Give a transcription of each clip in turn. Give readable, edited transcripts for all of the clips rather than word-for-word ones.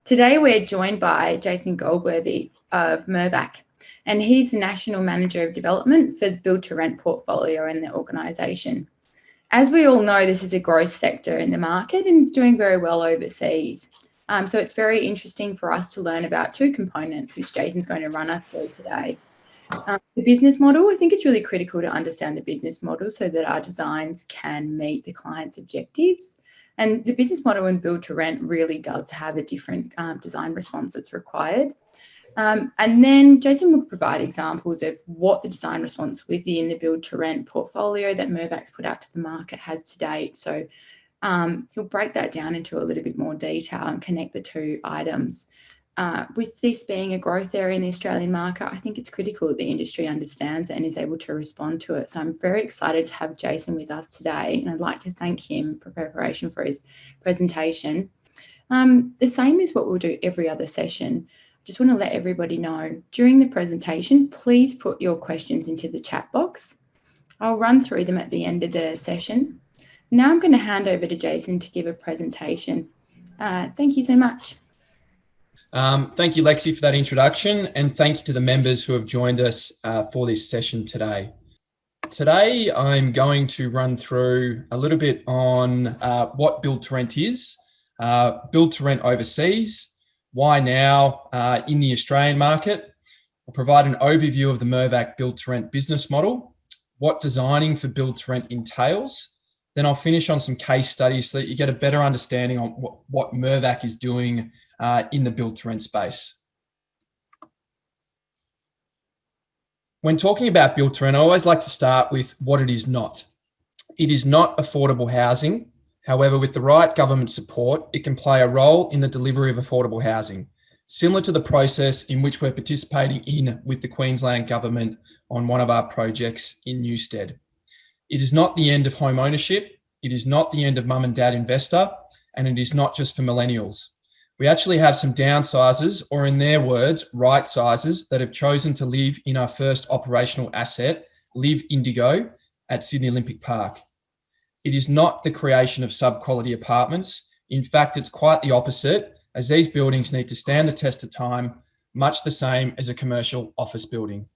Today we're joined by Jason Goldworthy of Mervac, and he's the National Manager of Development for the Build to Rent portfolio in the organisation. As we all know, this is a growth sector in the market and it's doing very well overseas. So it's very interesting for us to learn about two components, which Jason's going to run us through today. The business model, I think it's really critical to understand the business model so that our designs can meet the client's objectives. And the business model in build to rent really does have a different design response that's required. And then Jason will provide examples of what the design response within the build to rent portfolio that Mirvac's put out to the market has to date. So he'll break that down into a little bit more detail and connect the two items. With this being a growth area in the Australian market, I think it's critical that the industry understands it and is able to respond to it. So I'm very excited to have Jason with us today, and I'd like to thank him for preparation for his presentation. The same is what we'll do every other session. Just want to let everybody know, during the presentation, please put your questions into the chat box. I'll run through them at the end of the session. Now I'm going to hand over to Jason to give a presentation. Thank you so much. Thank you, Lexi, for that introduction, and thank you to the members who have joined us for this session today. Today, I'm going to run through a little bit on what build to rent is, build to rent overseas, why now in the Australian market. I'll provide an overview of the Mervac build to rent business model, what designing for build to rent entails. Then I'll finish on some case studies so that you get a better understanding on what Mervac is doing in the build to rent space. When talking about build to rent, I always like to start with what it is not. It is not affordable housing. However, with the right government support, it can play a role in the delivery of affordable housing, similar to the process in which we're participating in with the Queensland government on one of our projects in Newstead. It is not the end of home ownership. It is not the end of mum and dad investor, and it is not just for millennials. We actually have some downsizers, or in their words, right sizes, that have chosen to live in our first operational asset, LIV Indigo, at Sydney Olympic Park. It is not the creation of sub-quality apartments. In fact, it's quite the opposite, as these buildings need to stand the test of time, much the same as a commercial office building.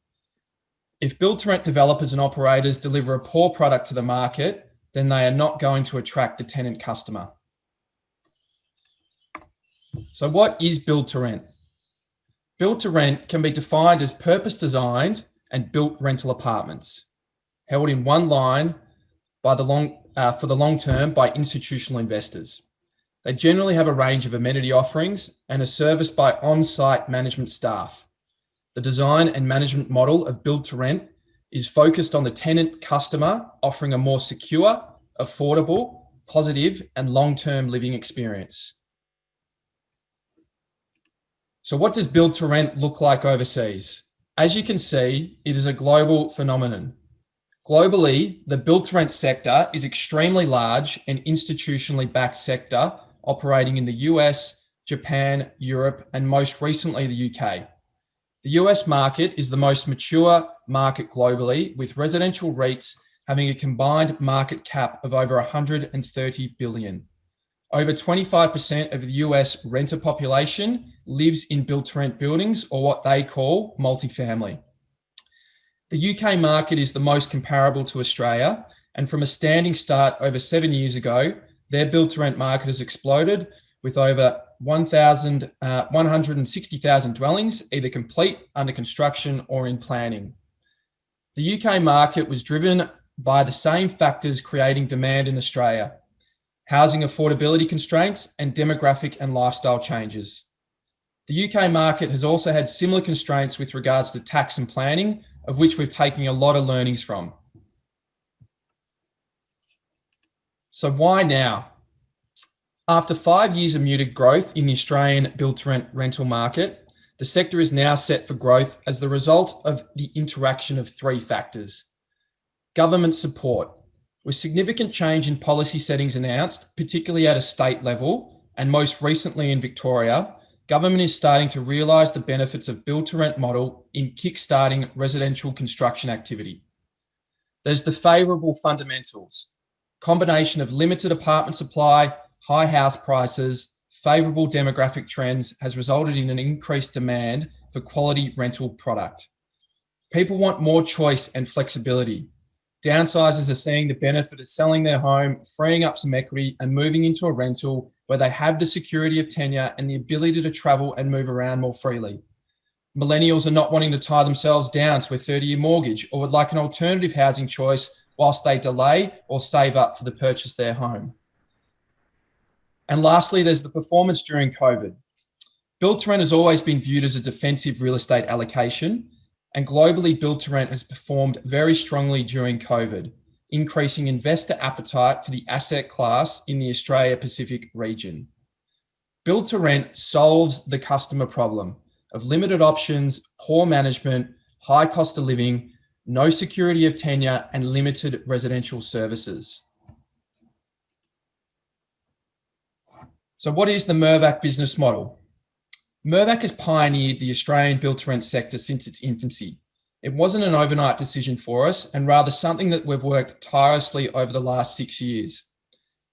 If build-to-rent developers and operators deliver a poor product to the market, then they are not going to attract the tenant customer. So what is build-to-rent? Build-to-rent can be defined as purpose-designed and built rental apartments, held in one line for the long term by institutional investors. They generally have a range of amenity offerings and are serviced by on-site management staff. The design and management model of build to rent is focused on the tenant customer, offering a more secure, affordable, positive, and long-term living experience. So what does build to rent look like overseas? As you can see, it is a global phenomenon. Globally, the build to rent sector is extremely large and institutionally backed sector operating in the US, Japan, Europe, and most recently the UK. The US market is the most mature market globally, with residential REITs having a combined market cap of over 130 billion. Over 25% of the US renter population lives in build-to-rent buildings, or what they call multifamily. The UK market is the most comparable to Australia, and from a standing start over 7 years ago, their build-to-rent market has exploded with over 160,000 dwellings, either complete, under construction, or in planning. The UK market was driven by the same factors creating demand in Australia: housing affordability constraints and demographic and lifestyle changes. The UK market has also had similar constraints with regards to tax and planning, of which we're taking a lot of learnings from. So why now? After 5 years of muted growth in the Australian build-to-rent rental market, the sector is now set for growth as the result of the interaction of three factors. Government support. With significant change in policy settings announced, particularly at a state level, and most recently in Victoria, government is starting to realise the benefits of build-to-rent model in kickstarting residential construction activity. There's the favourable fundamentals, combination of limited apartment supply, high house prices, favourable demographic trends has resulted in an increased demand for quality rental product. People want more choice and flexibility. Downsizers are seeing the benefit of selling their home, freeing up some equity and moving into a rental where they have the security of tenure and the ability to travel and move around more freely. Millennials are not wanting to tie themselves down to a 30-year mortgage or would like an alternative housing choice whilst they delay or save up for the purchase of their home. And lastly, there's the performance during COVID. Build to rent has always been viewed as a defensive real estate allocation, and globally build to rent has performed very strongly during COVID, increasing investor appetite for the asset class in the Australia Pacific region. Build to rent solves the customer problem of limited options, poor management, high cost of living, no security of tenure, and limited residential services. So what is the Mervac business model? Mervac has pioneered the Australian build-to-rent sector since its infancy. It wasn't an overnight decision for us, and rather something that we've worked tirelessly over the last 6 years.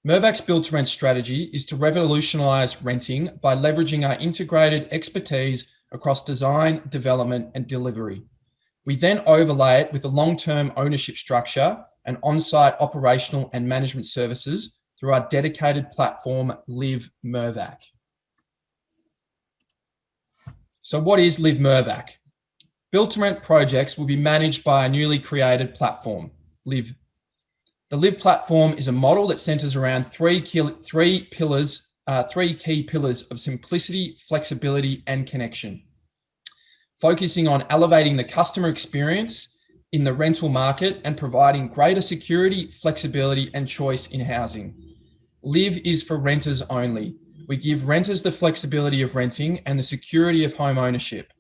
Mervac's build-to-rent strategy is to revolutionise renting by leveraging our integrated expertise across design, development, and delivery. We then overlay it with a long-term ownership structure and on-site operational and management services through our dedicated platform, LIV Monroe. So what is LIV Monroe? Build-to-rent projects will be managed by a newly created platform, LIV. The LIV platform is a model that centres around three key pillars of simplicity, flexibility, and connection, focusing on elevating the customer experience in the rental market and providing greater security, flexibility, and choice in housing. LIV is for renters only. We give renters the flexibility of renting and the security of home ownership.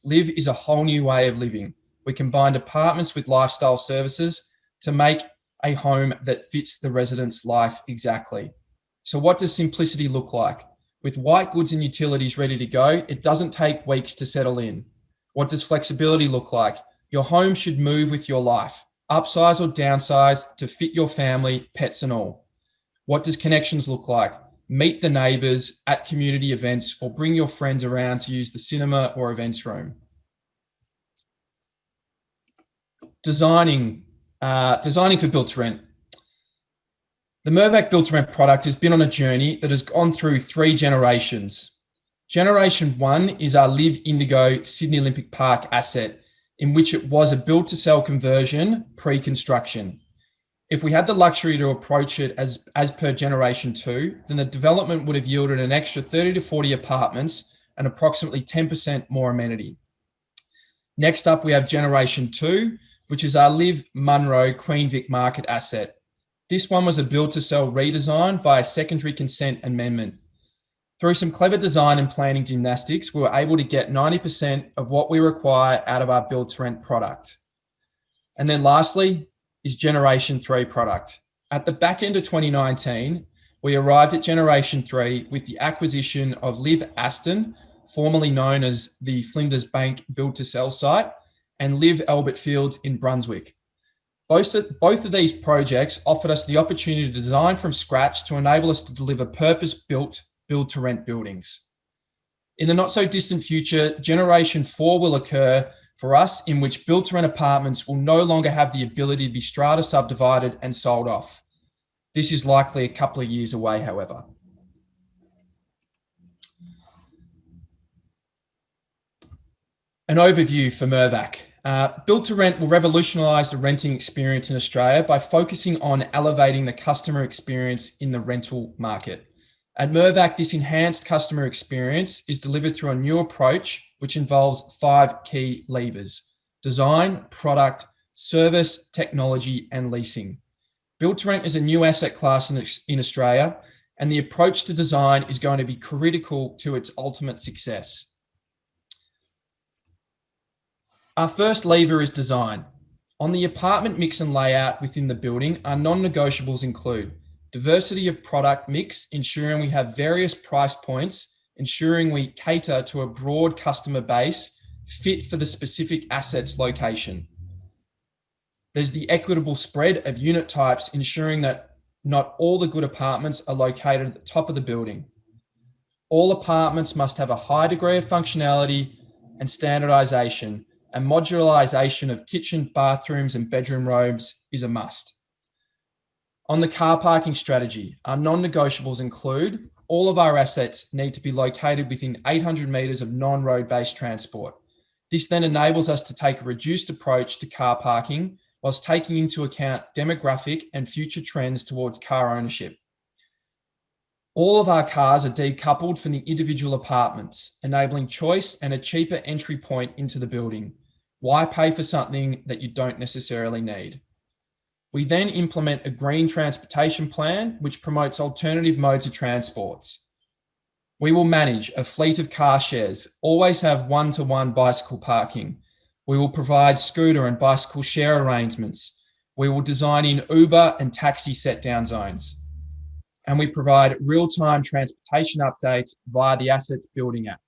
LIV is a whole new way of living. We combined apartments with lifestyle services to make a home that fits the resident's life exactly. So what does simplicity look like? With white goods and utilities ready to go, it doesn't take weeks to settle in. What does flexibility look like? Your home should move with your life, upsize or downsize to fit your family, pets and all. What does connections look like? Meet the neighbours at community events or bring your friends around to use the cinema or events room. Designing for build to rent. The Mervac build to rent product has been on a journey that has gone through 3 generations. Generation 1 is our LIV Indigo Sydney Olympic Park asset, in which it was a build to sell conversion pre-construction. If we had the luxury to approach it as per Generation 2, then the development would have yielded an extra 30 to 40 apartments and approximately 10% more amenity. Next up, we have Generation 2, which is our LIV Monroe Queen Vic Market asset. This one was a build to sell redesign via secondary consent amendment. Through some clever design and planning gymnastics, we were able to get 90% of what we require out of our build to rent product. And then lastly is Generation 3 product. At the back end of 2019, we arrived at Generation 3 with the acquisition of LIV Aston, formerly known as the Flinders Bank build to sell site, and Liv Albert Fields in Brunswick. Both of these projects offered us the opportunity to design from scratch to enable us to deliver purpose-built build-to-rent buildings. In the not-so-distant future, Generation 4 will occur for us, in which build-to-rent apartments will no longer have the ability to be strata subdivided and sold off. This is likely a couple of years away, however. An overview for Mervac. Build to rent will revolutionise the renting experience in Australia by focusing on elevating the customer experience in the rental market. At Mervac, this enhanced customer experience is delivered through a new approach, which involves 5 key levers: design, product, service, technology, and leasing. Build to rent is a new asset class in Australia, and the approach to design is going to be critical to its ultimate success. Our first lever is design. On the apartment mix and layout within the building, our non-negotiables include diversity of product mix, ensuring we have various price points, ensuring we cater to a broad customer base fit for the specific asset's location. There's the equitable spread of unit types, ensuring that not all the good apartments are located at the top of the building. All apartments must have a high degree of functionality and standardization, and modularization of kitchen, bathrooms, and bedroom robes is a must. On the car parking strategy, our non-negotiables include all of our assets need to be located within 800 metres of non-road-based transport. This then enables us to take a reduced approach to car parking whilst taking into account demographic and future trends towards car ownership. All of our cars are decoupled from the individual apartments, enabling choice and a cheaper entry point into the building. Why pay for something that you don't necessarily need? We then implement a green transportation plan, which promotes alternative modes of transports. We will manage a fleet of car shares, always have one-to-one bicycle parking. We will provide scooter and bicycle share arrangements. We will design in Uber and taxi set-down zones. And we provide real-time transportation updates via the Assets Building app,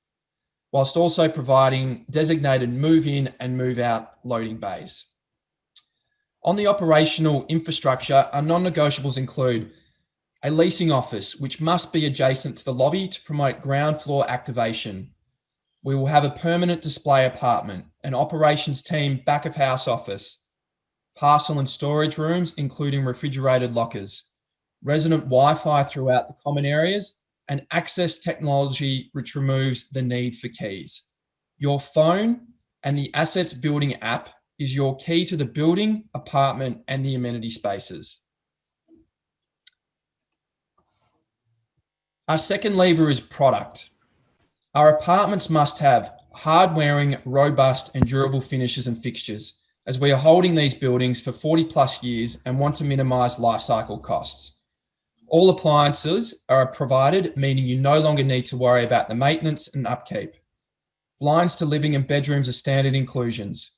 whilst also providing designated move-in and move-out loading bays. On the operational infrastructure, our non-negotiables include a leasing office, which must be adjacent to the lobby to promote ground floor activation. We will have a permanent display apartment, an operations team back of house office, parcel and storage rooms, including refrigerated lockers, resident Wi-Fi throughout the common areas, and access technology which removes the need for keys. Your phone and the Assets Building app is your key to the building, apartment, and the amenity spaces. Our second lever is product. Our apartments must have hard-wearing, robust, and durable finishes and fixtures, as we are holding these buildings for 40 plus years and want to minimize life cycle costs. All appliances are provided, meaning you no longer need to worry about the maintenance and upkeep. Blinds to living and bedrooms are standard inclusions.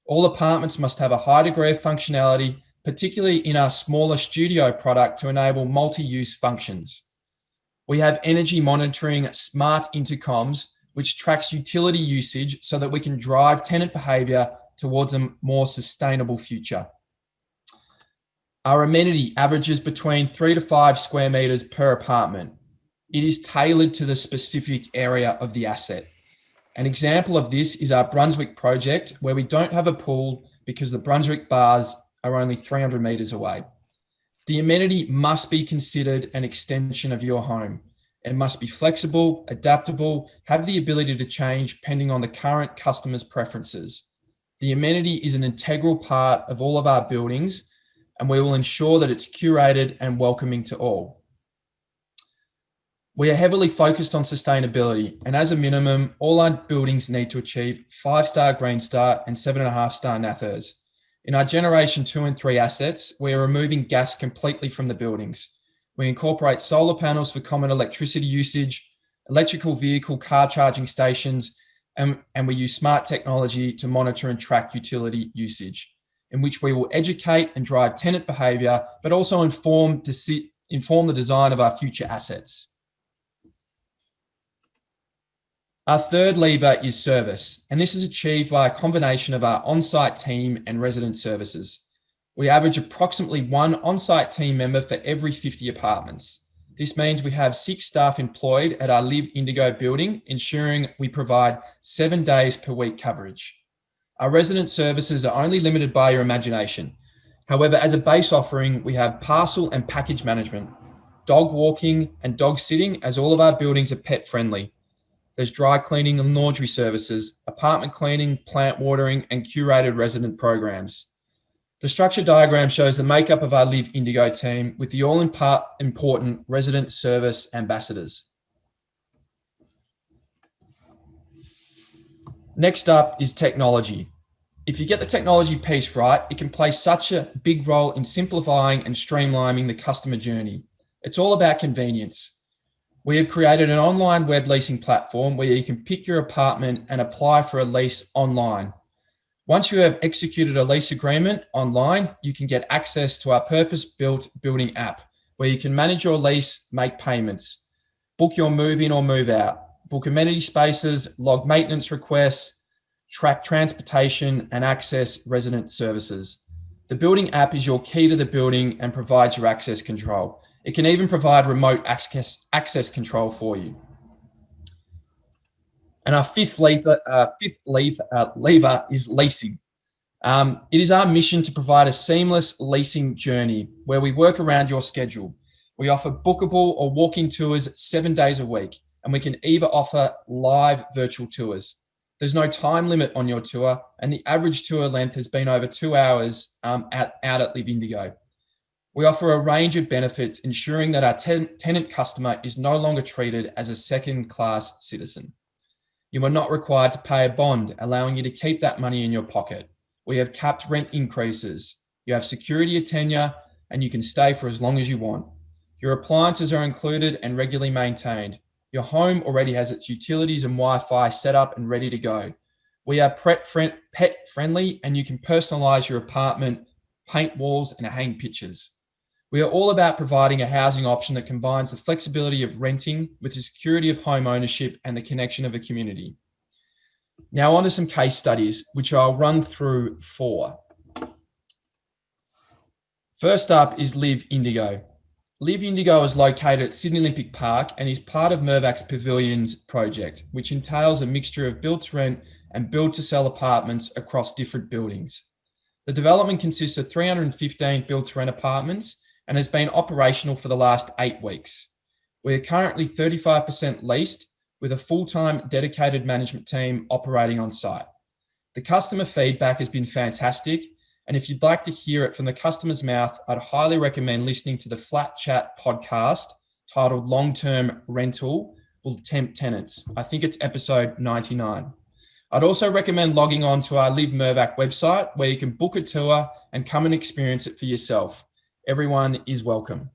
All apartments must have a high degree of functionality, particularly in our smaller studio product to enable multi-use functions. We have energy monitoring smart intercoms, which tracks utility usage so that we can drive tenant behaviour towards a more sustainable future. Our amenity averages between 3 to 5 square metres per apartment. It is tailored to the specific area of the asset. An example of this is our Brunswick project, where we don't have a pool because the Brunswick bars are only 300 metres away. The amenity must be considered an extension of your home. It must be flexible, adaptable, have the ability to change depending on the current customer's preferences. The amenity is an integral part of all of our buildings, and we will ensure that it's curated and welcoming to all. We are heavily focused on sustainability, and as a minimum, all our buildings need to achieve 5-star Green Star and 7.5-star NAFERS. In our Generation 2 and 3 assets, we are removing gas completely from the buildings. We incorporate solar panels for common electricity usage, electrical vehicle car charging stations, and we use smart technology to monitor and track utility usage, in which we will educate and drive tenant behaviour, but also inform the design of our future assets. Our third lever is service, and this is achieved by a combination of our on-site team and resident services. We average approximately 1 on-site team member for every 50 apartments. This means we have 6 staff employed at our LIV Indigo building, ensuring we provide 7 days per week coverage. Our resident services are only limited by your imagination. However, as a base offering, we have parcel and package management, dog walking and dog sitting, as all of our buildings are pet friendly. There's dry cleaning and laundry services, apartment cleaning, plant watering, and curated resident programs. The structure diagram shows the makeup of our LIV Indigo team with the all-important resident service ambassadors. Next up is technology. If you get the technology piece right, it can play such a big role in simplifying and streamlining the customer journey. It's all about convenience. We have created an online web leasing platform where you can pick your apartment and apply for a lease online. Once you have executed a lease agreement online, you can get access to our purpose-built building app where you can manage your lease, make payments, book your move in or move out, book amenity spaces, log maintenance requests, track transportation, and access resident services. The building app is your key to the building and provides your access control. It can even provide remote access control for you. And our fifth lever is leasing. It is our mission to provide a seamless leasing journey where we work around your schedule. We offer bookable or walk-in tours 7 days a week, and we can either offer live virtual tours. There's no time limit on your tour, and the average tour length has been over 2 hours out at LIV Indigo. We offer a range of benefits, ensuring that our tenant customer is no longer treated as a second-class citizen. You are not required to pay a bond, allowing you to keep that money in your pocket. We have capped rent increases. You have security of tenure, and you can stay for as long as you want. Your appliances are included and regularly maintained. Your home already has its utilities and Wi-Fi set up and ready to go. We are pet friendly, and you can personalize your apartment, paint walls, and hang pictures. We are all about providing a housing option that combines the flexibility of renting with the security of home ownership and the connection of a community. Now on to some case studies, which I'll run through 4. First up is LIV Indigo. LIV Indigo is located at Sydney Olympic Park and is part of Mirvac's Pavilions project, which entails a mixture of build-to-rent and build-to-sell apartments across different buildings. The development consists of 315 build-to-rent apartments and has been operational for the last 8 weeks. We are currently 35% leased with a full-time dedicated management team operating on site. The customer feedback has been fantastic, and if you'd like to hear it from the customer's mouth, I'd highly recommend listening to the Flat Chat podcast titled Long-Term Rental Will Tempt Tenants. I think it's episode 99. I'd also recommend logging on to our LIV Mervac website where you can book a tour and come and experience it for yourself. Everyone is welcome.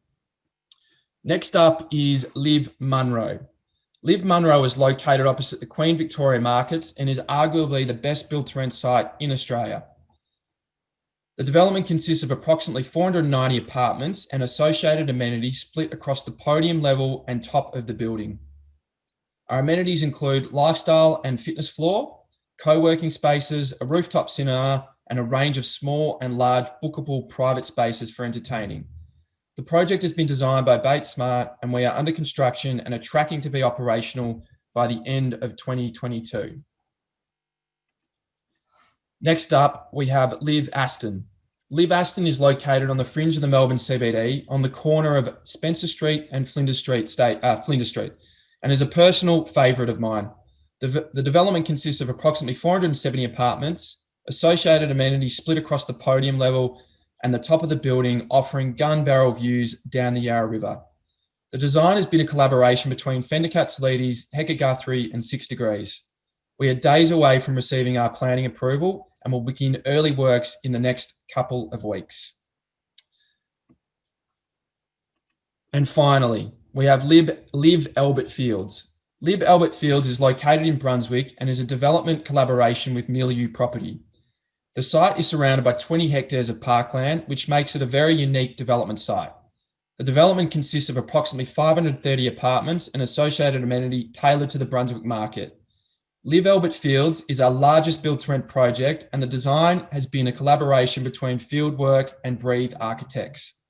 Next up is LIV Monroe. LIV Monroe is located opposite the Queen Victoria Markets and is arguably the best built-to-rent site in Australia. The development consists of approximately 490 apartments and associated amenities split across the podium level and top of the building. Our amenities include lifestyle and fitness floor, co-working spaces, a rooftop cinema, and a range of small and large bookable private spaces for entertaining. The project has been designed by Bates Smart, and we are under construction and are tracking to be operational by the end of 2022. Next up, we have LIV Aston. LIV Aston is located on the fringe of the Melbourne CBD on the corner of Spencer Street and Flinders Street, and is a personal favourite of mine. The development consists of approximately 470 apartments, associated amenities split across the podium level and the top of the building, offering gun barrel views down the Yarra River. The design has been a collaboration between Fender Catsolides, Hecker Guthrie and 6 Degrees. We are days away from receiving our planning approval and will begin early works in the next couple of weeks. And finally, we have Liv Albert Fields. Liv Albert Fields is located in Brunswick and is a development collaboration with Milieu Property. The site is surrounded by 20 hectares of parkland, which makes it a very unique development site. The development consists of approximately 530 apartments and associated amenity tailored to the Brunswick market. Liv Albert Fields is our largest build-to-rent project, and the design has been a collaboration between Fieldwork and Breathe Architects.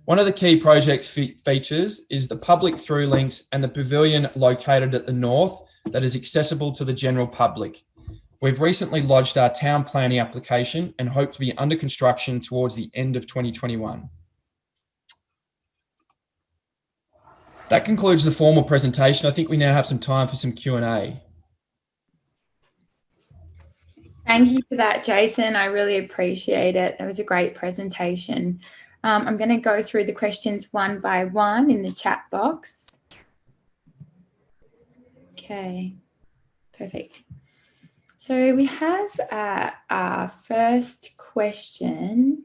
One of the key project features is the public through links and the pavilion located at the north that is accessible to the general public. We've recently lodged our town planning application and hope to be under construction towards the end of 2021. That concludes the formal presentation. I think we now have some time for some Q&A. Thank you for that, Jason. I really appreciate it. That was a great presentation. I'm going to go through the questions one by one in the chat box. Okay, perfect. So we have our first question.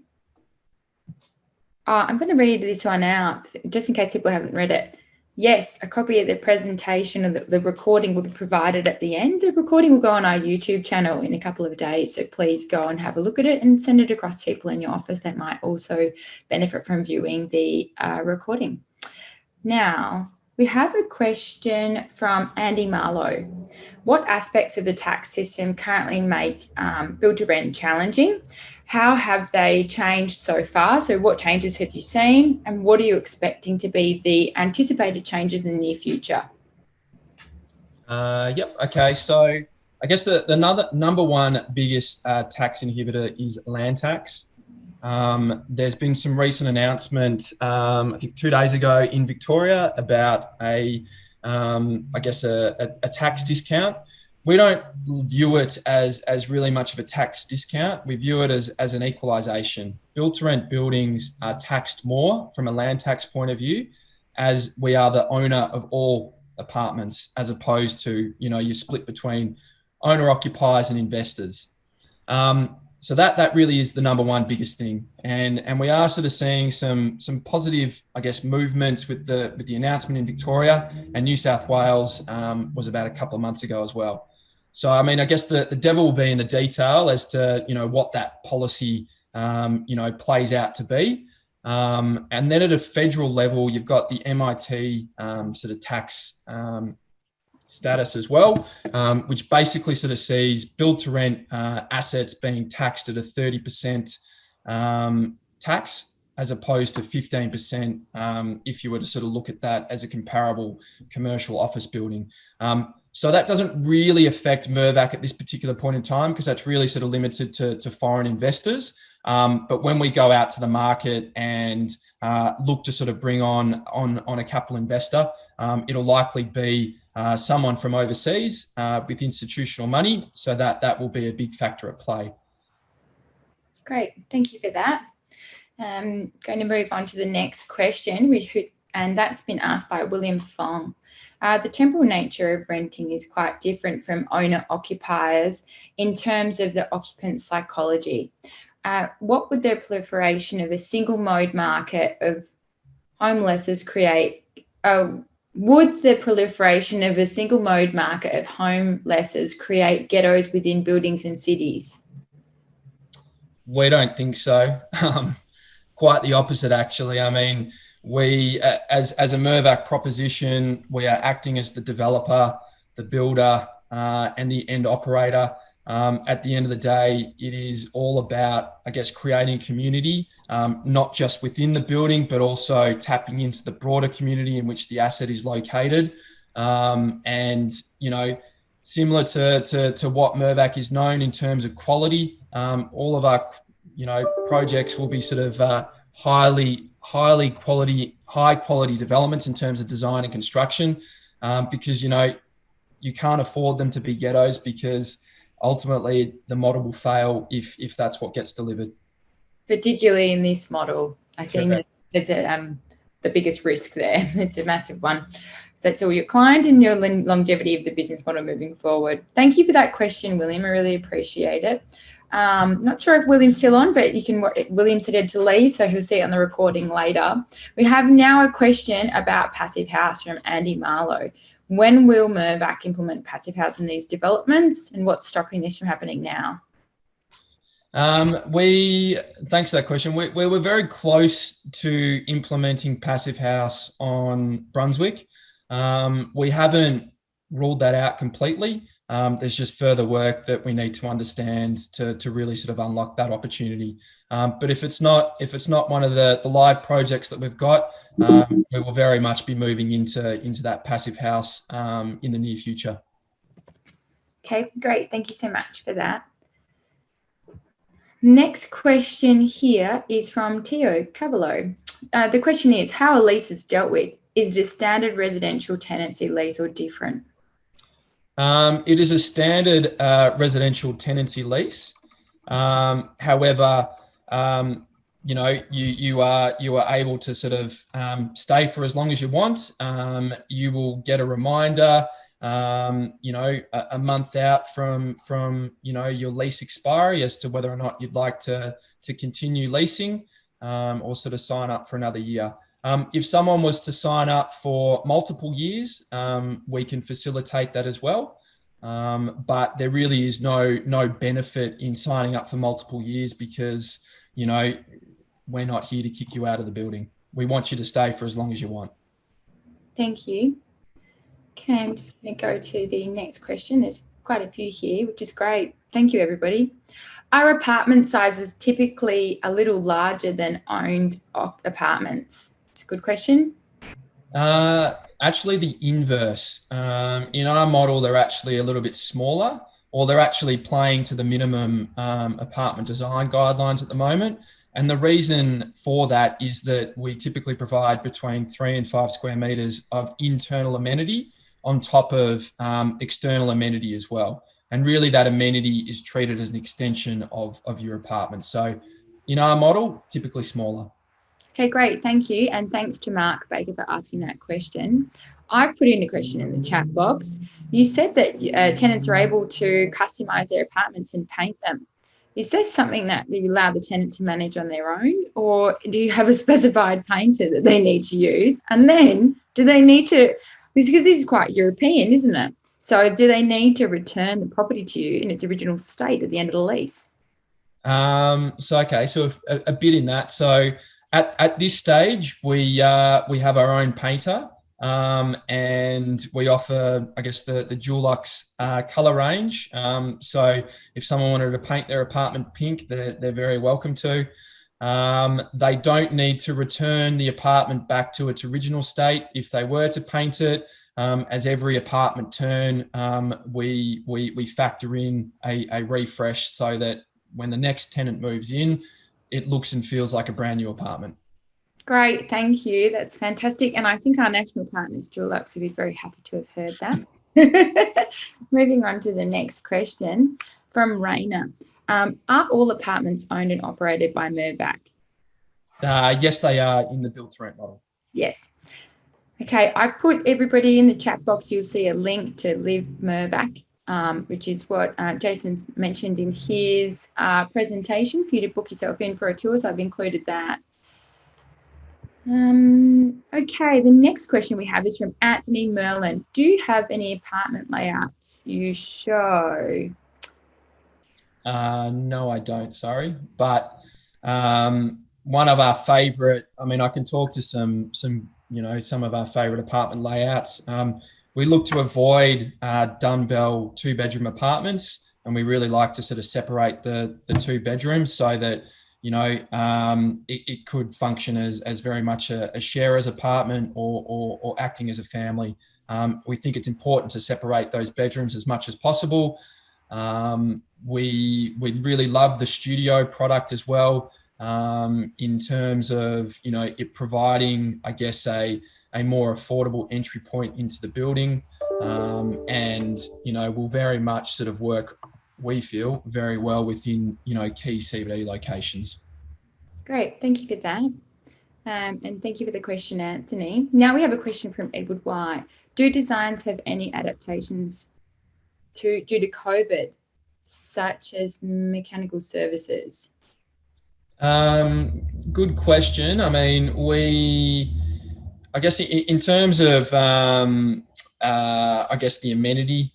I'm going to read this one out just in case people haven't read it. Yes, a copy of the presentation of the recording will be provided at the end. The recording will go on our YouTube channel in a couple of days, so please go and have a look at it and send it across to people in your office that might also benefit from viewing the recording. Now, we have a question from Andy Marlowe. What aspects of the tax system currently make build-to-rent challenging? How have they changed so far? So what changes have you seen? And what are you expecting to be the anticipated changes in the near future? Yep. Okay. So I guess the number one biggest tax inhibitor is land tax. There's been some recent announcement, I think 2 days ago in Victoria, about I guess a tax discount. We don't view it as really much of a tax discount. We view it as an equalisation. Build-to-rent buildings are taxed more from a land tax point of view, as we are the owner of all apartments, as opposed to, you're split between owner occupiers and investors. So that really is the number one biggest thing, and we are sort of seeing some positive, I guess, movements with the announcement in Victoria, and New South Wales was about a couple of months ago as well. So I mean, I guess the devil will be in the detail as to what that policy plays out to be, and then at a federal level, you've got the MIT sort of tax status as well, which basically sort of sees build-to-rent assets being taxed at a 30% tax, as opposed to 15% if you were to sort of look at that as a comparable commercial office building. So that doesn't really affect Mervac at this particular point in time, because that's really sort of limited to foreign investors. But when we go out to the market and look to sort of bring on a capital investor, it'll likely be someone from overseas with institutional money. So that will be a big factor at play. Great, thank you for that. Going to move on to the next question, and that's been asked by William Fong. The temporal nature of renting is quite different from owner-occupiers in terms of the occupant psychology. What would the proliferation of a single mode market of homelessness create? Would the proliferation of a single mode market of homelessness create ghettos within buildings and cities? We don't think so. Quite the opposite, actually. I mean, we, as a Mervac proposition, we are acting as the developer, the builder, and the end operator. At the end of the day, it is all about, I guess, creating community, not just within the building, but also tapping into the broader community in which the asset is located. And, similar to what Mervac is known in terms of quality, all of our, projects will be sort of high quality developments in terms of design and construction, because, you can't afford them to be ghettos, because ultimately the model will fail if that's what gets delivered. Particularly in this model, I think it's the biggest risk there. It's a massive one. So that's all your client and your longevity of the business model moving forward. Thank you for that question, William. I really appreciate it. Not sure if William's still on, but William said to leave, so he'll see it on the recording later. We have now a question about Passive House from Andy Marlowe. When will Mervac implement Passive House in these developments, and what's stopping this from happening now? Thanks for that question. We were very close to implementing Passive House on Brunswick. We haven't ruled that out completely. There's just further work that we need to understand to really sort of unlock that opportunity. But if it's not one of the live projects that we've got, we will very much be moving into that Passive House in the near future. Okay, great. Thank you so much for that. Next question here is from Tio Cavallo. The question is, how are leases dealt with? Is it a standard residential tenancy lease or different? It is a standard residential tenancy lease. However, you are able to sort of stay for as long as you want. You will get a reminder, a month out from your lease expiry as to whether or not you'd like to continue leasing, or sort of sign up for another year. If someone was to sign up for multiple years, we can facilitate that as well. But there really is no benefit in signing up for multiple years, because, we're not here to kick you out of the building. We want you to stay for as long as you want. Thank you. Okay, I'm just going to go to the next question. There's quite a few here, which is great. Thank you, everybody. Are apartment sizes typically a little larger than owned apartments? It's a good question. Actually, the inverse. In our model, they're actually a little bit smaller, or they're actually playing to the minimum apartment design guidelines at the moment. And the reason for that is that we typically provide between 3 and 5 square meters of internal amenity on top of external amenity as well. And really, that amenity is treated as an extension of your apartment. So in our model, typically smaller. Okay, great. Thank you. And thanks to Mark Baker for asking that question. I've put in a question in the chat box. You said that tenants are able to customise their apartments and paint them. Is this something that you allow the tenant to manage on their own, or do you have a specified painter that they need to use? And then do they need to, because this is quite European, isn't it? So do they need to return the property to you in its original state at the end of the lease? So a bit in that. So at this stage, we have our own painter, and we offer, I guess, the Dulux color range. So if someone wanted to paint their apartment pink, they're very welcome to. They don't need to return the apartment back to its original state if they were to paint it. As every apartment turn, we factor in a refresh so that when the next tenant moves in, it looks and feels like a brand new apartment. Great, thank you. That's fantastic. And I think our national partners, Dulux, would be very happy to have heard that. Moving on to the next question from Raina. Are all apartments owned and operated by Mervac? Yes, they are in the build to rent model. Yes. Okay, I've put everybody in the chat box. You'll see a link to LIV Monroe, which is what Jason's mentioned in his presentation for you to book yourself in for a tour. So I've included that. Okay, the next question we have is from Anthony Merlin. Do you have any apartment layouts you show? No, I don't, sorry. But one of our favorite, I mean, I can talk to some of our favorite apartment layouts. We look to avoid dumbbell 2-bedroom apartments, and we really like to sort of separate the 2 bedrooms so that, it could function as very much a sharer's apartment or acting as a family. We think it's important to separate those bedrooms as much as possible. We really love the studio product as well, in terms of, it providing, I guess, a more affordable entry point into the building, and will very much sort of work, we feel, very well within key CBD locations. Great, thank you for that, and thank you for the question, Anthony. Now we have a question from Edward White. Do designs have any adaptations due to COVID, such as mechanical services? Good question. I mean, I guess in terms of, I guess the amenity,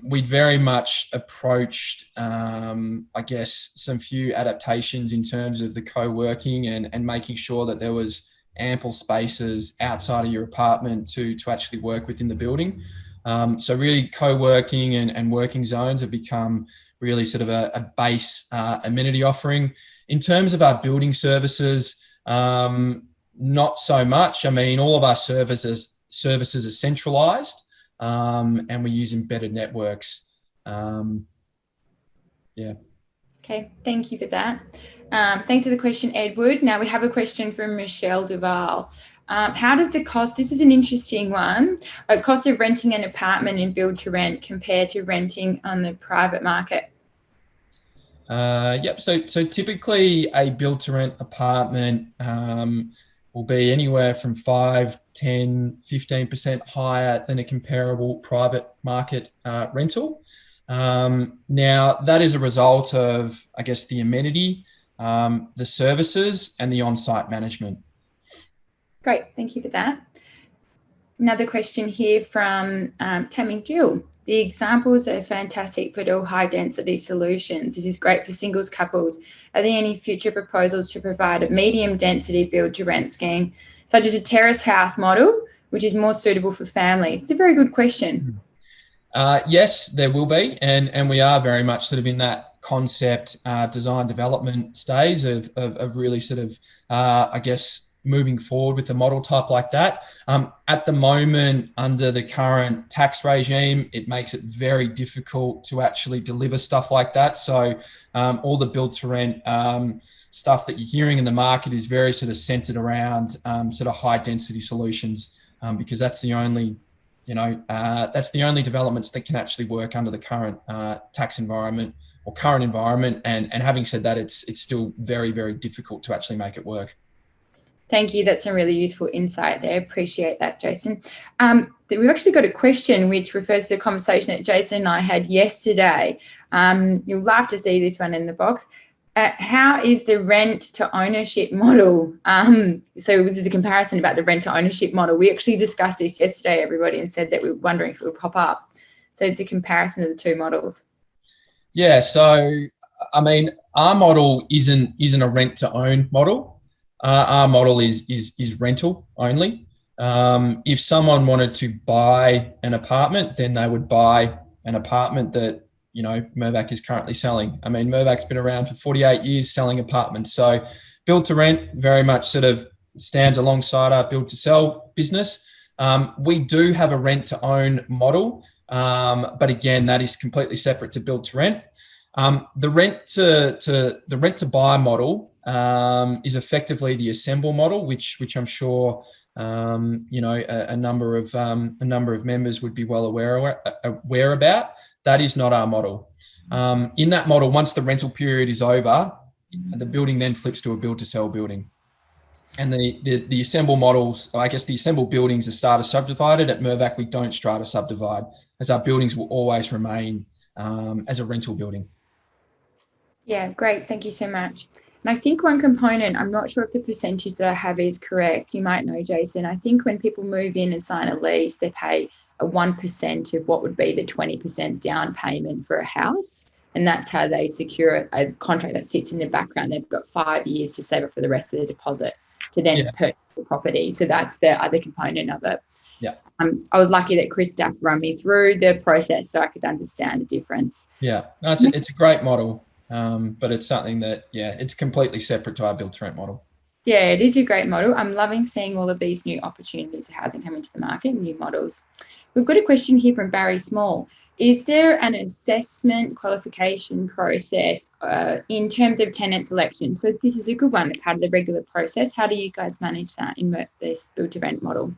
we'd very much approached, I guess, some few adaptations in terms of the co-working and making sure that there was ample spaces outside of your apartment to actually work within the building. So really co-working and working zones have become really sort of a base amenity offering. In terms of our building services, not so much. I mean, all of our services are centralized, and we use embedded networks. Yeah. Okay, thank you for that. Thanks for the question, Edward. Now we have a question from Michelle Duval. How does the cost, this is an interesting one, cost of renting an apartment in build to rent compared to renting on the private market? Yep. So typically a build to rent apartment will be anywhere from 5, 10, 15% higher than a comparable private market rental. Now that is a result of, I guess, the amenity, the services and the on-site management. Great, thank you for that. Another question here from Tammy Jill. The examples are fantastic, but all high density solutions. This is great for singles, couples. Are there any future proposals to provide a medium density build to rent scheme, such as a terrace house model, which is more suitable for families? It's a very good question. Yes, there will be. And we are very much sort of in that concept design development stage of really sort of, I guess, moving forward with a model type like that. At the moment, under the current tax regime, it makes it very difficult to actually deliver stuff like that. So all the build to rent stuff that you're hearing in the market is very sort of centered around sort of high density solutions, because that's the only, that's the only developments that can actually work under the current tax environment or current environment. And having said that, it's still very, very difficult to actually make it work. Thank you. That's some really useful insight there. Appreciate that, Jason. We've actually got a question which refers to the conversation that Jason and I had yesterday. You'll laugh to see this one in the box. How is the rent to ownership model? So there's a comparison about the rent to ownership model. We actually discussed this yesterday, everybody, and said that we were wondering if it would pop up. So it's a comparison of the two models. Yeah. So, I mean, our model isn't a rent to own model. Our model is rental only. If someone wanted to buy an apartment, then they would buy an apartment that, Mervac is currently selling. I mean, Mervac's been around for 48 years selling apartments. So build to rent very much sort of stands alongside our build to sell business. We do have a rent to own model, but again, that is completely separate to build to rent. The rent to buy model is effectively the assemble model, which I'm sure a number of members would be well aware about. That is not our model. In that model, once the rental period is over, the building then flips to a build to sell building. And the assemble models, I guess the assemble buildings are strata subdivided. At Mervac, we don't strata subdivide, as our buildings will always remain as a rental building. Yeah, great. Thank you so much. And I think one component, I'm not sure if the percentage that I have is correct. You might know, Jason. I think when people move in and sign a lease, they pay a 1% of what would be the 20% down payment for a house. And that's how they secure a contract that sits in the background. They've got 5 years to save up for the rest of the deposit to then purchase the property. So that's the other component of it. Yeah. I was lucky that Chris Duff ran me through the process so I could understand the difference. Yeah, no, it's a great model, but it's something that, it's completely separate to our build to rent model. Yeah, it is a great model. I'm loving seeing all of these new opportunities of housing come into the market and new models. We've got a question here from Barry Small. Is there an assessment qualification process in terms of tenant selection? So this is a good one, part of the regular process. How do you guys manage that in this build to rent model?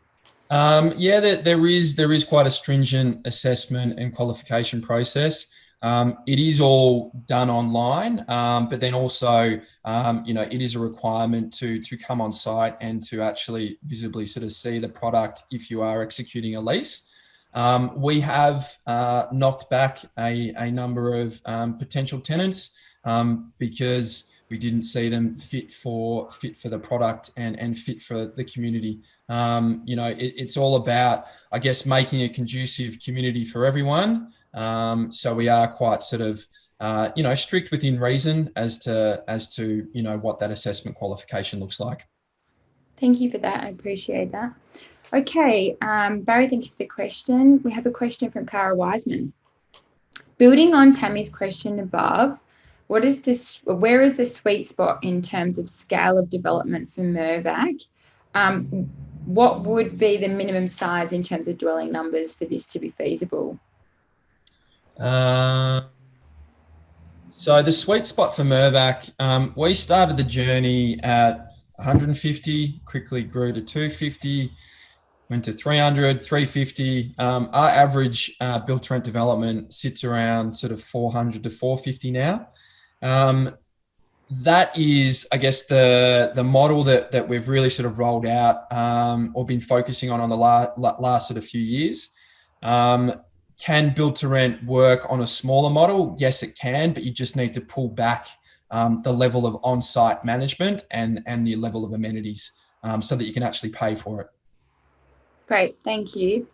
There is quite a stringent assessment and qualification process. It is all done online, but then also, it is a requirement to come on site and to actually visibly sort of see the product if you are executing a lease. We have knocked back a number of potential tenants because we didn't see them fit for the product and fit for the community. It's all about, I guess, making a conducive community for everyone. So we are quite sort of, strict within reason as to what that assessment qualification looks like. Thank you for that. I appreciate that. Okay, Barry, thank you for the question. We have a question from Cara Wiseman. Building on Tammy's question above, where is the sweet spot in terms of scale of development for Mervac? What would be the minimum size in terms of dwelling numbers for this to be feasible? So the sweet spot for Mervac, we started the journey at 150, quickly grew to 250, went to 300, 350. Our average build to rent development sits around sort of 400 to 450 now. That is, I guess, the model that we've really sort of rolled out or been focusing on the last sort of few years. Can build to rent work on a smaller model? Yes, it can, but you just need to pull back the level of on-site management and the level of amenities so that you can actually pay for it. Great, thank you.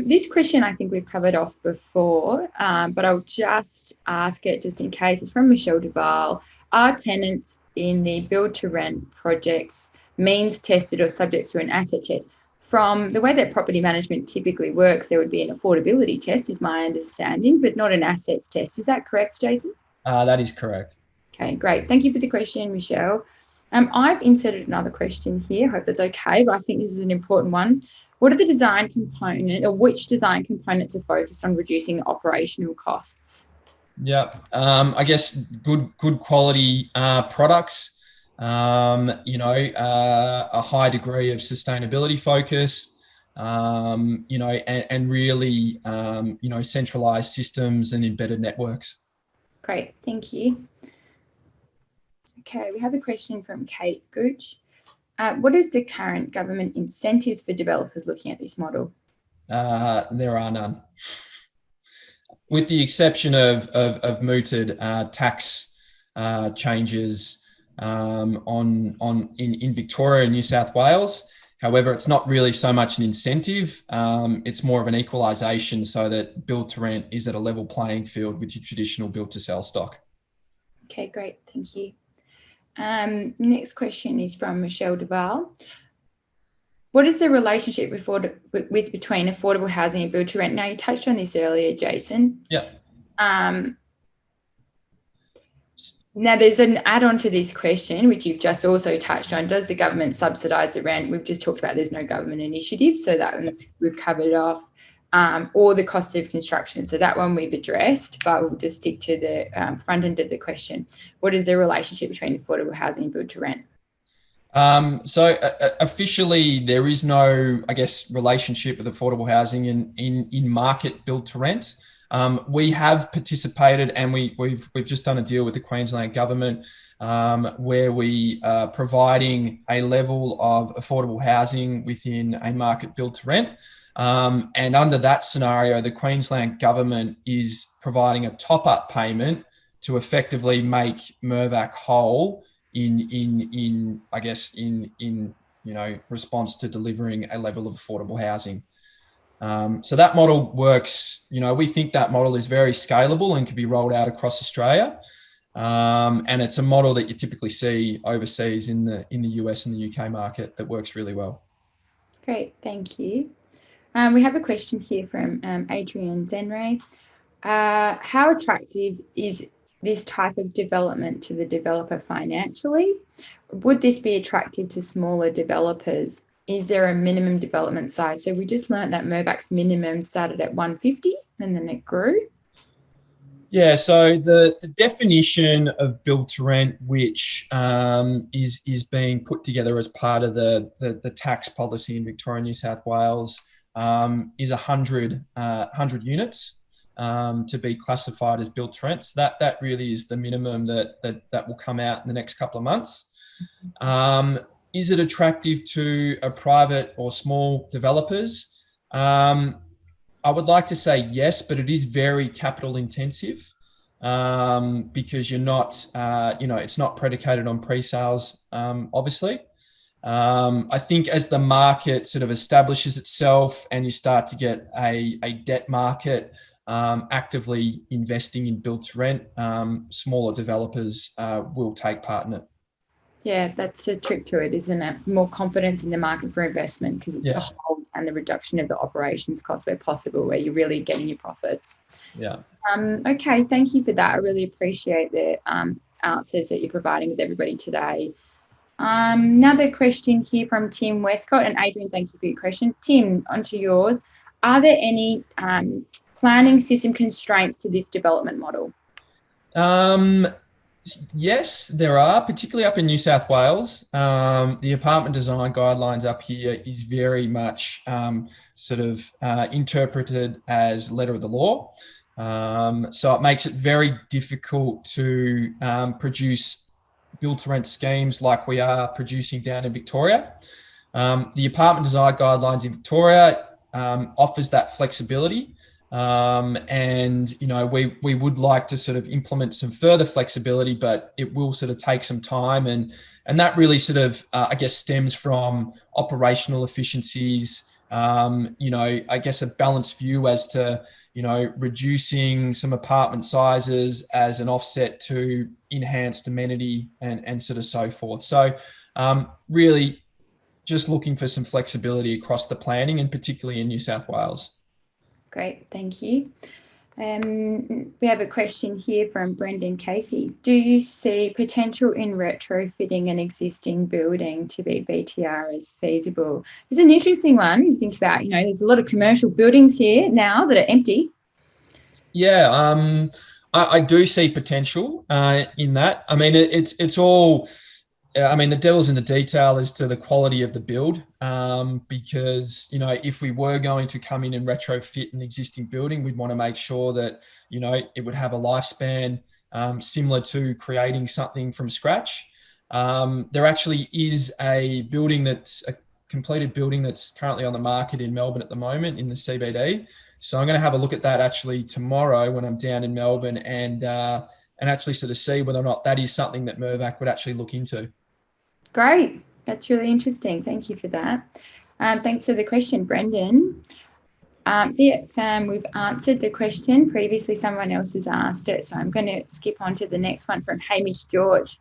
This question I think we've covered off before, but I'll just ask it just in case. It's from Michelle Duval. Are tenants in the build to rent projects means tested or subject to an asset test? From the way that property management typically works, there would be an affordability test, is my understanding, but not an assets test. Is that correct, Jason? That is correct. Okay, great. Thank you for the question, Michelle. I've inserted another question here. Hope that's okay, but I think this is an important one. What are the design component, or which design components are focused on reducing operational costs? Yeah, I guess good quality products. A high degree of sustainability focus. And really, centralized systems and embedded networks. Great, thank you. Okay, we have a question from Kate Gooch. What is the current government incentives for developers looking at this model? There are none. With the exception of mooted tax changes in Victoria and New South Wales. However, it's not really so much an incentive. It's more of an equalisation so that build to rent is at a level playing field with your traditional build to sell stock. Okay, great. Thank you. Next question is from Michelle Duval. What is the relationship between affordable housing and build to rent? Now, you touched on this earlier, Jason. Yeah. Now, there's an add-on to this question, which you've just also touched on. Does the government subsidise the rent? We've just talked about there's no government initiative, so that one's, we've covered off. Or the cost of construction. So that one we've addressed, but we'll just stick to the front end of the question. What is the relationship between affordable housing and build to rent? Officially, there is no, I guess, relationship with affordable housing in market build to rent. We have participated, and we've just done a deal with the Queensland government where we are providing a level of affordable housing within a market build to rent. And under that scenario, the Queensland government is providing a top-up payment to effectively make Mervac whole in response to delivering a level of affordable housing. So that model works. We think that model is very scalable and can be rolled out across Australia. And it's a model that you typically see overseas in the US and the UK market that works really well. Great, thank you. We have a question here from Adrian Denray. How attractive is this type of development to the developer financially? Would this be attractive to smaller developers? Is there a minimum development size? So we just learned that Mirvac's minimum started at 150 and then it grew. Yeah, so the definition of build to rent, which is being put together as part of the tax policy in Victoria and New South Wales, is 100 units to be classified as build to rent. So that really is the minimum that will come out in the next couple of months. Is it attractive to a private or small developers? I would like to say yes, but it is very capital intensive because you're not, it's not predicated on pre-sales, obviously. I think as the market sort of establishes itself and you start to get a debt market actively investing in build to rent, smaller developers will take part in it. Yeah, that's a trick to it, isn't it? More confidence in the market for investment because it's the hold and the reduction of the operations cost where possible, where you're really getting your profits. Yeah. Okay, thank you for that. I really appreciate the answers that you're providing with everybody today. Another question here from Tim Westcott, and Adrian, thank you for your question. Tim, onto yours. Are there any planning system constraints to this development model? Yes, there are, particularly up in New South Wales. The apartment design guidelines up here is very much interpreted as letter of the law. So it makes it very difficult to produce build to rent schemes like we are producing down in Victoria. The apartment design guidelines in Victoria offers that flexibility. And we would like to sort of implement some further flexibility, but it will sort of take some time, and that really sort of I guess stems from operational efficiencies. I guess a balanced view as to reducing some apartment sizes as an offset to enhanced amenity and sort of so forth. So really just looking for some flexibility across the planning, and particularly in New South Wales. Great, thank you. We have a question here from Brendan Casey. Do you see potential in retrofitting an existing building to be BTR as feasible? It's an interesting one. You think about, there's a lot of commercial buildings here now that are empty. Yeah, I do see potential in that. I mean, it's all. I mean, the devil's in the detail as to the quality of the build, because, if we were going to come in and retrofit an existing building, we'd want to make sure that, it would have a lifespan similar to creating something from scratch. There actually is a building that's a completed building that's currently on the market in Melbourne at the moment in the CBD. So I'm going to have a look at that actually tomorrow when I'm down in Melbourne and actually sort of see whether or not that is something that Mervac would actually look into. Great. That's really interesting. Thank you for that. Thanks for the question, Brendan. We've answered the question. Previously, someone else has asked it, so I'm going to skip on to the next one from Hamish George.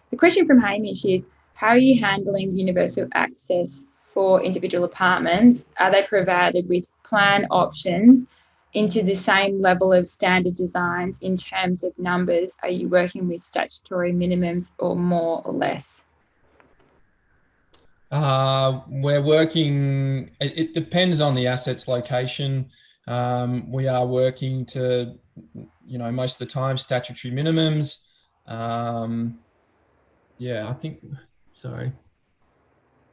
The question from Hamish is, how are you handling universal access for individual apartments? Are they provided with plan options into the same level of standard designs in terms of numbers? Are you working with statutory minimums or more or less? We're working, it depends on the asset's location. We are working to, most of the time, statutory minimums. Yeah, I think, sorry.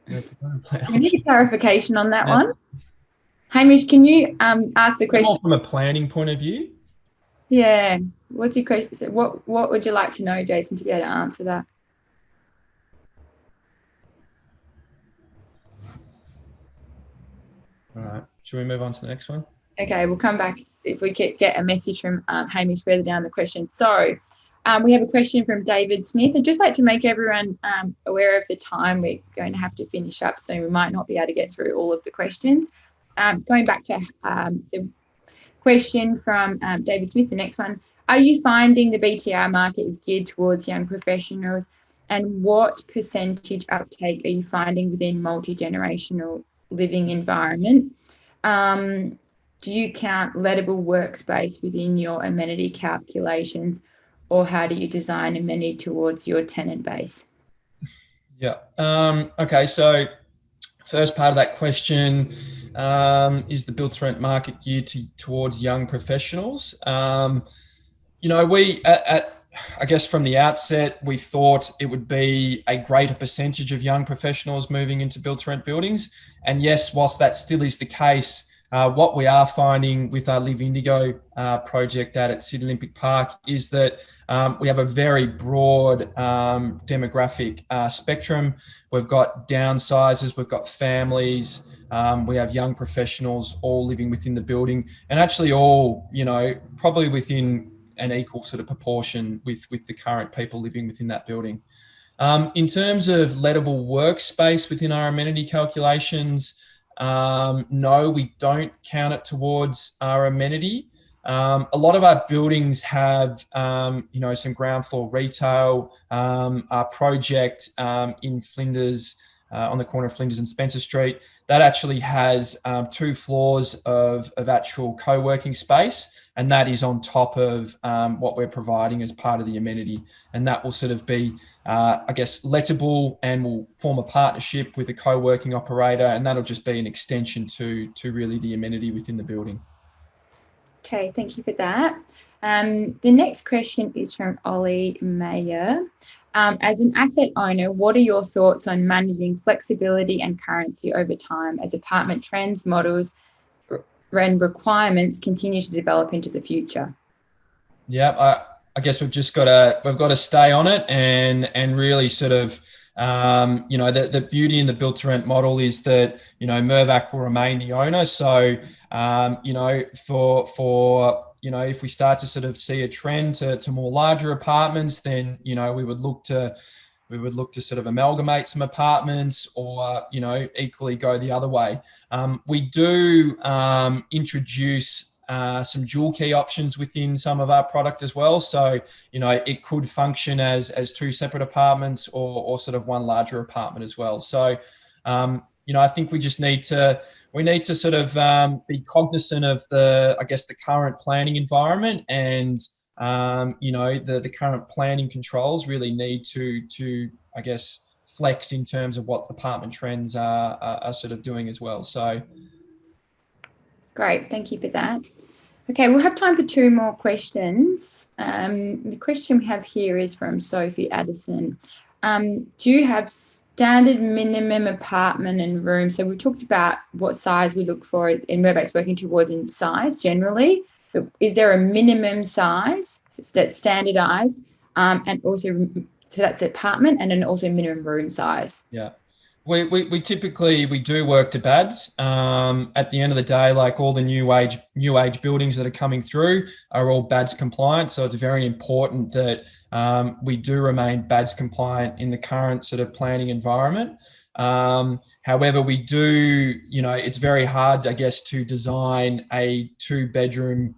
We need a clarification on that one. Hamish, can you ask the question? From a planning point of view? Yeah. What's your question? What would you like to know, Jason, to be able to answer that? All right. Should we move on to the next one? Okay, we'll come back if we get a message from Hamish further down the question. So we have a question from David Smith. I'd just like to make everyone aware of the time. We're going to have to finish up, so we might not be able to get through all of the questions. Going back to the question from David Smith, the next one. Are you finding the BTR market is geared towards young professionals? And what percentage uptake are you finding within multi-generational living environment? Do you count lettable workspace within your amenity calculations, or how do you design amenity towards your tenant base? Yeah. Okay. So first part of that question, is the build to rent market geared towards young professionals? I guess from the outset, we thought it would be a greater percentage of young professionals moving into build to rent buildings. And yes, whilst that still is the case, what we are finding with our LIV Indigo project out at Sydney Olympic Park is that we have a very broad demographic spectrum. We've got downsizers, we've got families, we have young professionals all living within the building, and actually all, probably within an equal sort of proportion with the current people living within that building. In terms of lettable workspace within our amenity calculations, no, we don't count it towards our amenity. A lot of our buildings have, some ground floor retail. Our project in Flinders, on the corner of Flinders and Spencer Street, that actually has 2 floors of actual co-working space. And that is on top of what we're providing as part of the amenity. And that will sort of be, lettable, and will form a partnership with a co-working operator. And that'll just be an extension to really the amenity within the building. Okay, thank you for that. The next question is from Ollie Mayer. As an asset owner, what are your thoughts on managing flexibility and currency over time as apartment trends, models, and requirements continue to develop into the future? Yeah, I guess we've got to stay on it and really sort of, the beauty in the build to rent model is that, Mervac will remain the owner. So, if we start to sort of see a trend to more larger apartments, then, we would look to sort of amalgamate some apartments or, equally go the other way. We do introduce some dual key options within some of our product as well. So, it could function as 2 separate apartments or sort of one larger apartment as well. So, I think we just need to we need to sort of be cognizant of the current planning environment, and the current planning controls really need to flex in terms of what apartment trends are sort of doing as well. So great, thank you for that. Okay, we'll have time for 2 more questions. The question we have here is from Sophie Addison. Do you have standard minimum apartment and room? So we talked about what size we look for in Mervac's working towards in size generally, but is there a minimum size that's standardized, and also, so that's apartment, and then also minimum room size? Yeah. We typically do work to BADs. At the end of the day, like all the new age buildings that are coming through are all BADs compliant. So it's very important that we do remain BADs compliant in the current sort of planning environment. However, we do, it's very hard, I guess, to design a 2-bedroom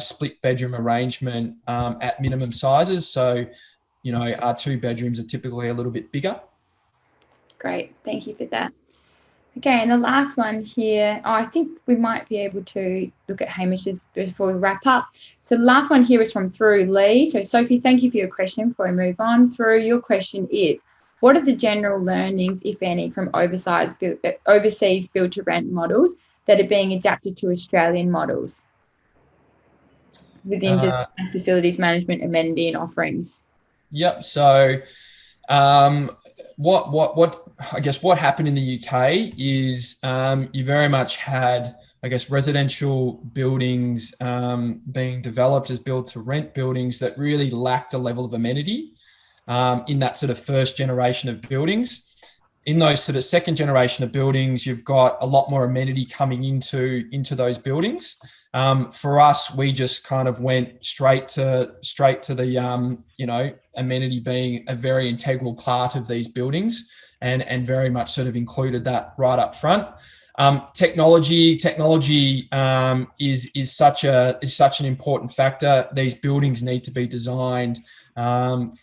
split bedroom arrangement at minimum sizes. So, our 2 bedrooms are typically a little bit bigger. Great, thank you for that. Okay, and the last one here, I think we might be able to look at Hamish's before we wrap up. So the last one here is from Through Lee. So Sophie, thank you for your question. Before we move on, Through, your question is, what are the general learnings, if any, from overseas build-to-rent models that are being adapted to Australian models within design, facilities management, amenity and offerings? Yep. So what happened in the UK is you very much had, residential buildings being developed as build-to-rent buildings that really lacked a level of amenity in that sort of first generation of buildings. In those sort of second generation of buildings, you've got a lot more amenity coming into those buildings. For us, we just kind of went straight to the amenity being a very integral part of these buildings, and very much sort of included that right up front. Technology is such an important factor. These buildings need to be designed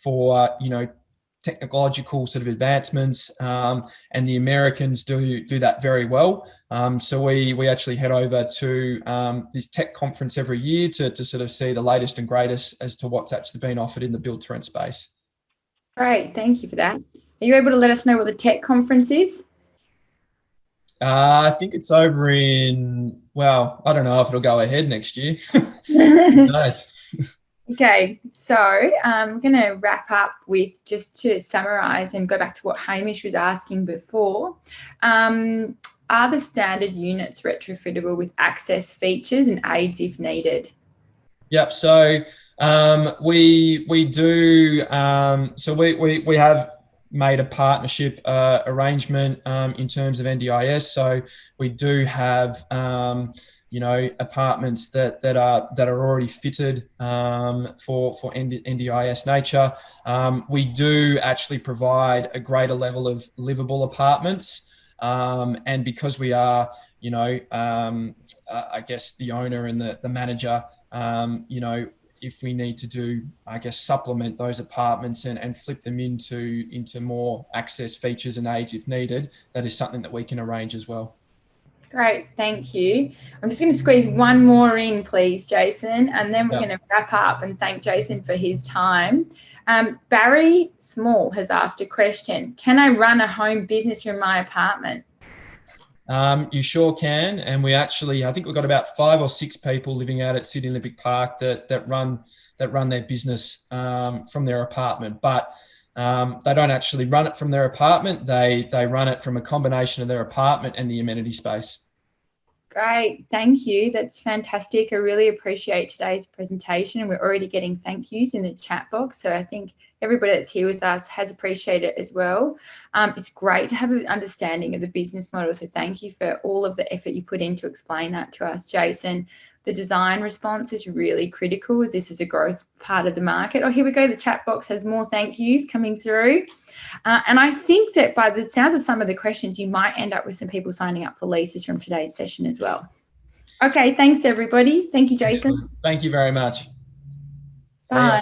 for technological sort of advancements, and the Americans do that very well. So we actually head over to this tech conference every year to sort of see the latest and greatest as to what's actually been offered in the build-to-rent space. Great, thank you for that. Are you able to let us know what the tech conference is? I think it's over in, well, I don't know if it'll go ahead next year. Nice. Okay, so I'm going to wrap up with, just to summarise and go back to what Hamish was asking before. Are the standard units retrofittable with access features and aids if needed? Yep. So we do. So we have made a partnership arrangement in terms of NDIS. So we do have apartments that are already fitted for NDIS nature. We do actually provide a greater level of livable apartments, and because we are I guess the owner and the manager, if we need to do, supplement those apartments and flip them into more access features and aids if needed, that is something that we can arrange as well. Great, thank you. I'm just going to squeeze one more in, please, Jason, and then we're going to wrap up and thank Jason for his time. Barry Small has asked a question. Can I run a home business from my apartment? You sure can, and we actually, I think we've got about 5 or 6 people living out at Sydney Olympic Park that run their business from their apartment, but they don't actually run it from their apartment. They run it from a combination of their apartment and the amenity space. Great, thank you. That's fantastic. I really appreciate today's presentation, and we're already getting thank yous in the chat box. So I think everybody that's here with us has appreciated it as well. It's great to have an understanding of the business model. So thank you for all of the effort you put in to explain that to us, Jason. The design response is really critical, as this is a growth part of the market. Oh, here we go. The chat box has more thank yous coming through. And I think that by the sounds of some of the questions, you might end up with some people signing up for leases from today's session as well. Okay, thanks, everybody. Thank you, Jason. Excellent. Thank you very much. Bye.